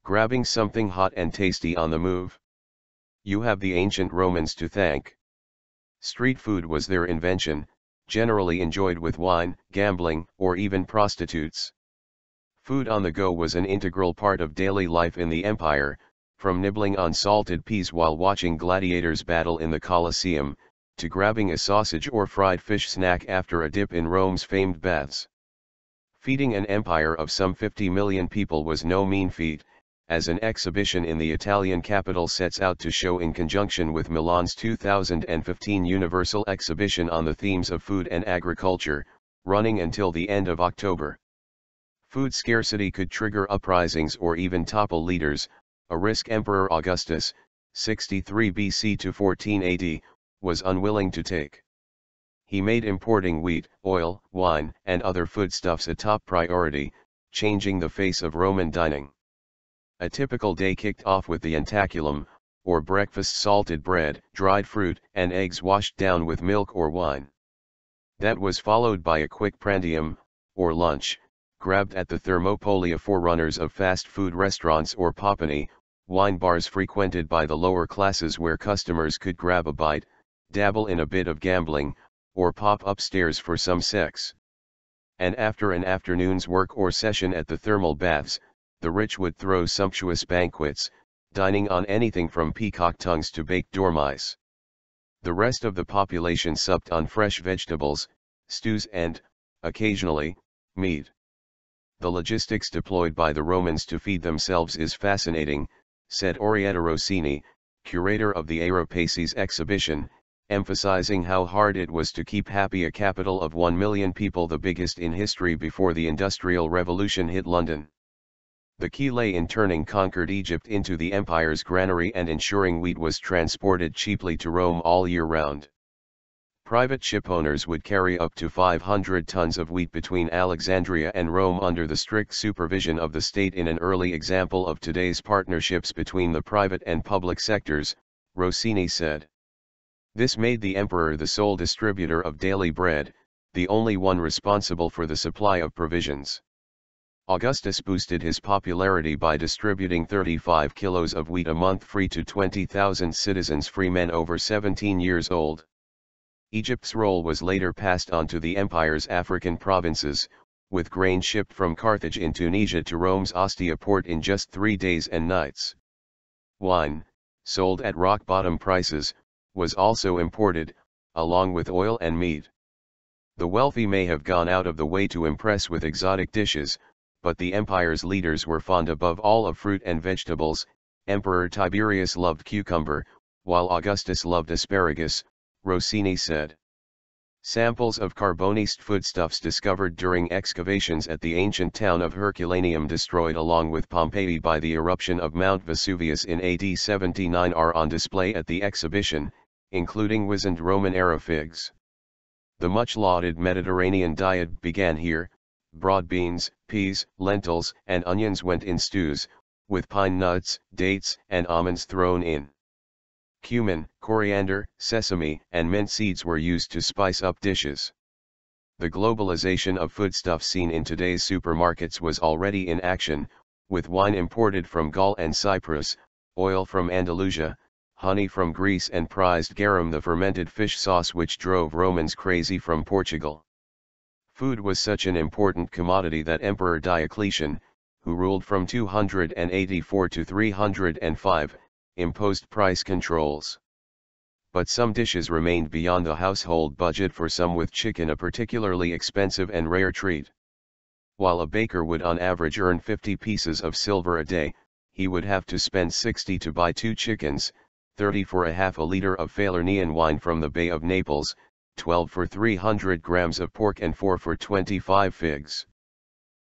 Grabbing something hot and tasty on the move. You have the ancient Romans to thank. Street food was their invention, generally enjoyed with wine, gambling, or even prostitutes. Food on the go was an integral part of daily life in the empire, from nibbling on salted peas while watching gladiators battle in the Colosseum, to grabbing a sausage or fried fish snack after a dip in Rome's famed baths. Feeding an empire of some 50 million people was no mean feat, as an exhibition in the Italian capital sets out to show in conjunction with Milan's 2015 Universal Exhibition on the themes of food and agriculture, running until the end of October. Food scarcity could trigger uprisings or even topple leaders, a risk Emperor Augustus, 63 BC to 14 AD, was unwilling to take. He made importing wheat, oil, wine, and other foodstuffs a top priority, changing the face of Roman dining. A typical day kicked off with the entaculum, or breakfast: salted bread, dried fruit, and eggs washed down with milk or wine. That was followed by a quick prandium, or lunch, grabbed at the thermopolia, forerunners of fast food restaurants or popani, wine bars frequented by the lower classes where customers could grab a bite, dabble in a bit of gambling, or pop upstairs for some sex. And after an afternoon's work or session at the thermal baths, the rich would throw sumptuous banquets, dining on anything from peacock tongues to baked dormice. The rest of the population supped on fresh vegetables, stews and, occasionally, meat. The logistics deployed by the Romans to feed themselves is fascinating, said Orietta Rossini, curator of the Aeropaces exhibition, emphasizing how hard it was to keep happy a capital of 1 million people, the biggest in history before the Industrial Revolution hit London. The key lay in turning conquered Egypt into the empire's granary and ensuring wheat was transported cheaply to Rome all year round. Private shipowners would carry up to 500 tons of wheat between Alexandria and Rome under the strict supervision of the state, in an early example of today's partnerships between the private and public sectors, Rossini said. This made the emperor the sole distributor of daily bread, the only one responsible for the supply of provisions. Augustus boosted his popularity by distributing 35 kilos of wheat a month free to 20,000 citizens, free men over 17 years old. Egypt's role was later passed on to the empire's African provinces, with grain shipped from Carthage in Tunisia to Rome's Ostia port in just 3 days and nights. Wine, sold at rock-bottom prices, was also imported, along with oil and meat. The wealthy may have gone out of the way to impress with exotic dishes, but the empire's leaders were fond above all of fruit and vegetables. Emperor Tiberius loved cucumber, while Augustus loved asparagus, Rossini said. Samples of Carbonist foodstuffs discovered during excavations at the ancient town of Herculaneum, destroyed along with Pompeii by the eruption of Mount Vesuvius in AD 79, are on display at the exhibition, including wizened Roman-era figs. The much-lauded Mediterranean diet began here. Broad beans, peas, lentils, and onions went in stews, with pine nuts, dates, and almonds thrown in. Cumin, coriander, sesame, and mint seeds were used to spice up dishes. The globalization of foodstuffs seen in today's supermarkets was already in action, with wine imported from Gaul and Cyprus, oil from Andalusia, honey from Greece, and prized garum, the fermented fish sauce which drove Romans crazy, from Portugal. Food was such an important commodity that Emperor Diocletian, who ruled from 284 to 305, imposed price controls. But some dishes remained beyond the household budget, for some with chicken a particularly expensive and rare treat. While a baker would on average earn 50 pieces of silver a day, he would have to spend 60 to buy 2 chickens, 30 for a half a liter of Falernian wine from the Bay of Naples, 12 for 300 grams of pork, and 4 for 25 figs.